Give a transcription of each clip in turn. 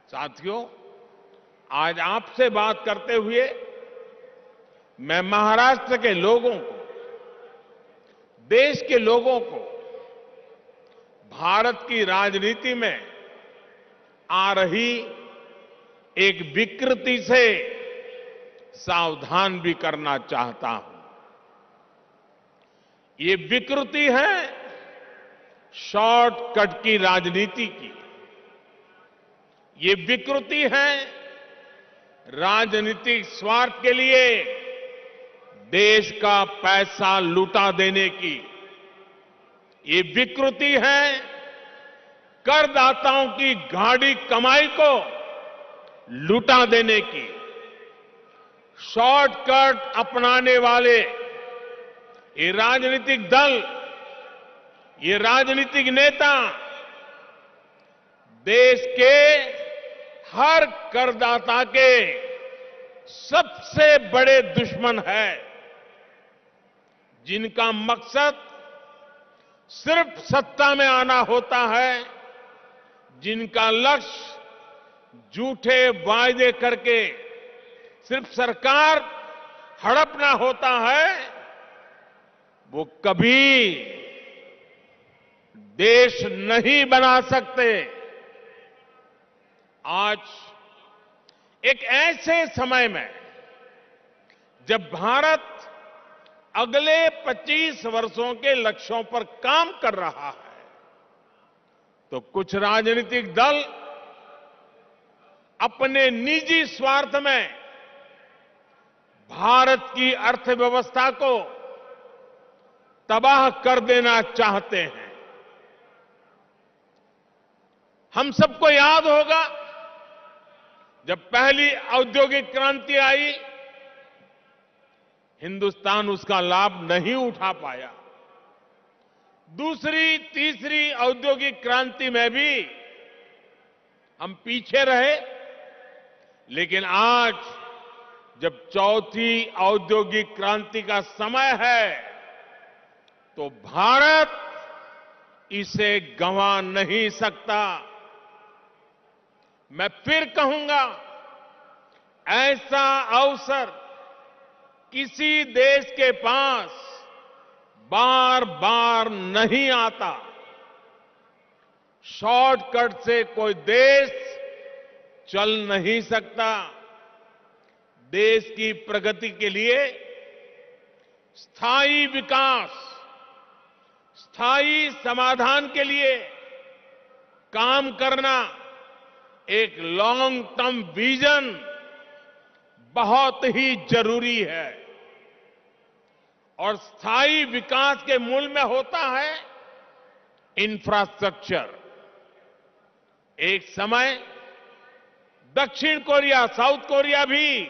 साथियों, आज आपसे बात करते हुए मैं महाराष्ट्र के लोगों को, देश के लोगों को भारत की राजनीति में आ रही एक विकृति से सावधान भी करना चाहता हूं। ये विकृति है शॉर्टकट की राजनीति की। ये विकृति है राजनीतिक स्वार्थ के लिए देश का पैसा लुटा देने की। ये विकृति है करदाताओं की गाढ़ी कमाई को लुटा देने की। शॉर्टकट अपनाने वाले ये राजनीतिक दल, ये राजनीतिक नेता देश के हर करदाता के सबसे बड़े दुश्मन है, जिनका मकसद सिर्फ सत्ता में आना होता है, जिनका लक्ष्य झूठे वायदे करके सिर्फ सरकार हड़पना होता है, वो कभी देश नहीं बना सकते। आज एक ऐसे समय में जब भारत अगले 25 वर्षों के लक्ष्यों पर काम कर रहा है, तो कुछ राजनीतिक दल अपने निजी स्वार्थ में भारत की अर्थव्यवस्था को तबाह कर देना चाहते हैं। हम सबको याद होगा, जब पहली औद्योगिक क्रांति आई, हिंदुस्तान उसका लाभ नहीं उठा पाया। दूसरी, तीसरी औद्योगिक क्रांति में भी हम पीछे रहे, लेकिन आज जब चौथी औद्योगिक क्रांति का समय है, तो भारत इसे गंवा नहीं सकता। मैं फिर कहूंगा, ऐसा अवसर किसी देश के पास बार बार नहीं आता। शॉर्टकट से कोई देश चल नहीं सकता। देश की प्रगति के लिए स्थायी विकास, स्थायी समाधान के लिए काम करना, एक लॉन्ग टर्म विजन बहुत ही जरूरी है। और स्थायी विकास के मूल में होता है इंफ्रास्ट्रक्चर। एक समय दक्षिण कोरिया, साउथ कोरिया भी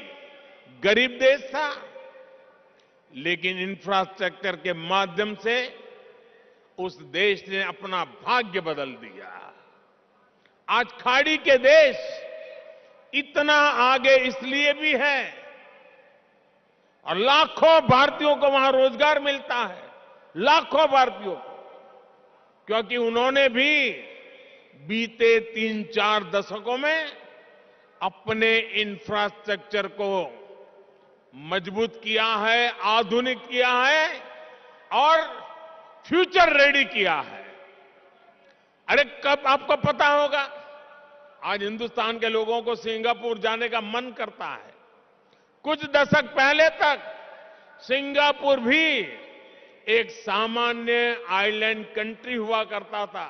गरीब देश था, लेकिन इंफ्रास्ट्रक्चर के माध्यम से उस देश ने अपना भाग्य बदल दिया। आज खाड़ी के देश इतना आगे इसलिए भी है, और लाखों भारतीयों को वहां रोजगार मिलता है, लाखों भारतीयों को, क्योंकि उन्होंने भी बीते 3-4 दशकों में अपने इंफ्रास्ट्रक्चर को मजबूत किया है, आधुनिक किया है और फ्यूचर रेडी किया है। अरे कब आपको पता होगा, आज हिंदुस्तान के लोगों को सिंगापुर जाने का मन करता है। कुछ दशक पहले तक सिंगापुर भी एक सामान्य आइलैंड कंट्री हुआ करता था।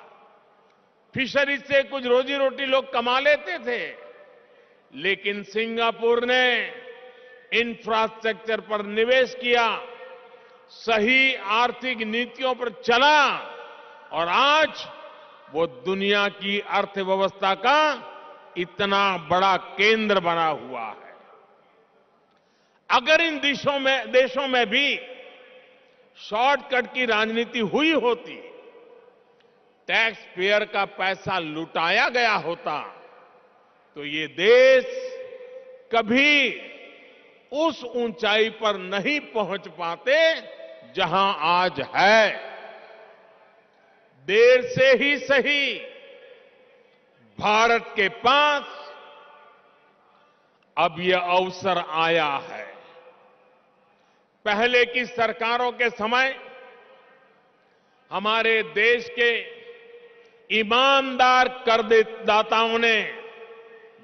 फिशरीज से कुछ रोजी रोटी लोग कमा लेते थे, लेकिन सिंगापुर ने इंफ्रास्ट्रक्चर पर निवेश किया, सही आर्थिक नीतियों पर चला, और आज वो दुनिया की अर्थव्यवस्था का इतना बड़ा केंद्र बना हुआ है। अगर इन देशों में भी शॉर्टकट की राजनीति हुई होती, टैक्स पेयर का पैसा लुटाया गया होता, तो ये देश कभी उस ऊंचाई पर नहीं पहुंच पाते जहां आज है। देर से ही सही, भारत के पास अब यह अवसर आया है। पहले की सरकारों के समय हमारे देश के ईमानदार करदाताओं ने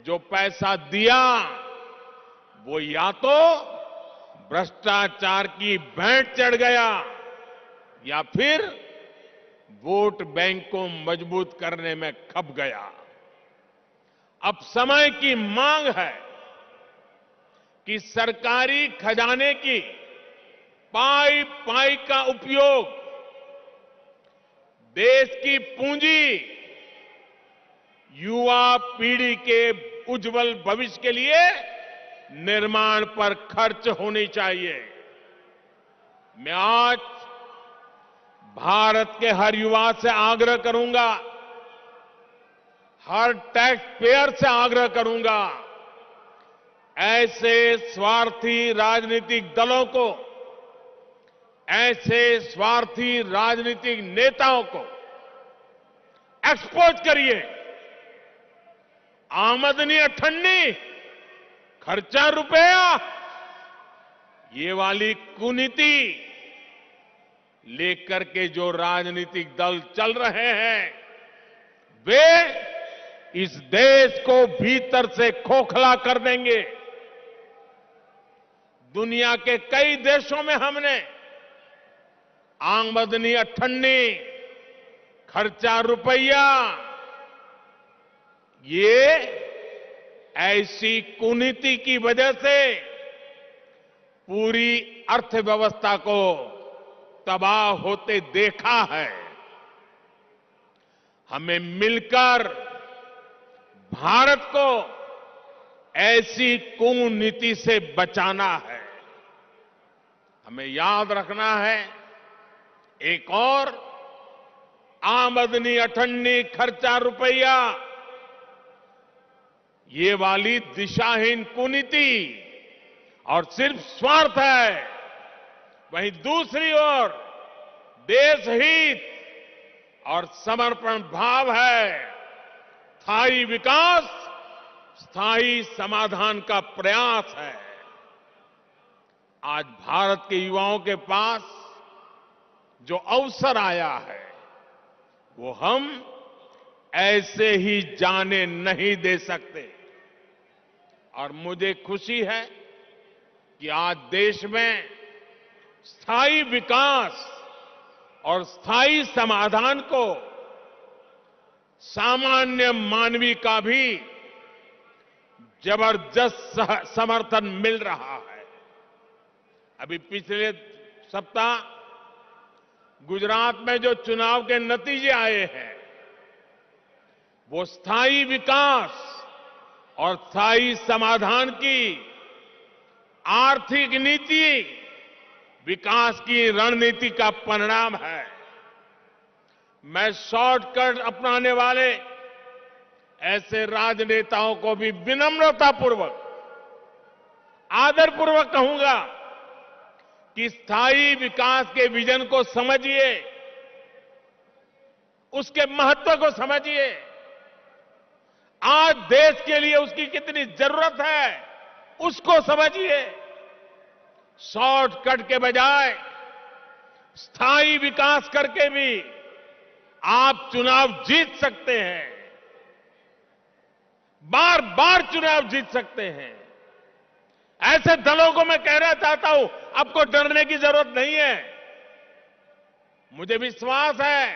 जो पैसा दिया वो या तो भ्रष्टाचार की भेंट चढ़ गया या फिर वोट बैंक को मजबूत करने में खप गया। अब समय की मांग है कि सरकारी खजाने की पाई पाई का उपयोग देश की पूंजी युवा पीढ़ी के उज्जवल भविष्य के लिए निर्माण पर खर्च होनी चाहिए। मैं आज भारत के हर युवा से आग्रह करूंगा, हर टैक्स पेयर से आग्रह करूंगा, ऐसे स्वार्थी राजनीतिक दलों को, ऐसे स्वार्थी राजनीतिक नेताओं को एक्सपोज करिए। आमदनी अठन्नी, खर्चा रुपया, ये वाली कुनीति लेकर के जो राजनीतिक दल चल रहे हैं वे इस देश को भीतर से खोखला कर देंगे। दुनिया के कई देशों में हमने आमदनी अठन्नी, खर्चा रुपया, ये ऐसी कुनीति की वजह से पूरी अर्थव्यवस्था को तबाह होते देखा है। हमें मिलकर भारत को ऐसी कुनीति से बचाना है। हमें याद रखना है, एक और आमदनी अठन्नी, खर्चा रुपया, ये वाली दिशाहीन कुनीति और सिर्फ स्वार्थ है। वहीं दूसरी ओर देश हित और समर्पण भाव है। स्थायी विकास, स्थायी समाधान का प्रयास है। आज भारत के युवाओं के पास जो अवसर आया है वो हम ऐसे ही जाने नहीं दे सकते। और मुझे खुशी है कि आज देश में स्थायी विकास और स्थायी समाधान को सामान्य मानवी का भी जबरदस्त समर्थन मिल रहा है। अभी पिछले सप्ताह गुजरात में जो चुनाव के नतीजे आए हैं वो स्थायी विकास और स्थायी समाधान की आर्थिक नीति, विकास की रणनीति का परिणाम है। मैं शॉर्टकट अपनाने वाले ऐसे राजनेताओं को भी विनम्रतापूर्वक, आदरपूर्वक कहूंगा कि स्थायी विकास के विजन को समझिए, उसके महत्व को समझिए। आज देश के लिए उसकी कितनी जरूरत है उसको समझिए। शॉर्टकट के बजाय स्थायी विकास करके भी आप चुनाव जीत सकते हैं, बार बार चुनाव जीत सकते हैं। ऐसे दलों को मैं कहना चाहता हूं, आपको डरने की जरूरत नहीं है। मुझे विश्वास है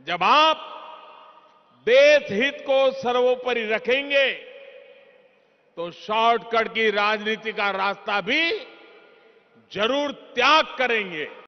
जब आप देश हित को सर्वोपरि रखेंगे तो शॉर्टकट की राजनीति का रास्ता भी जरूर त्याग करेंगे।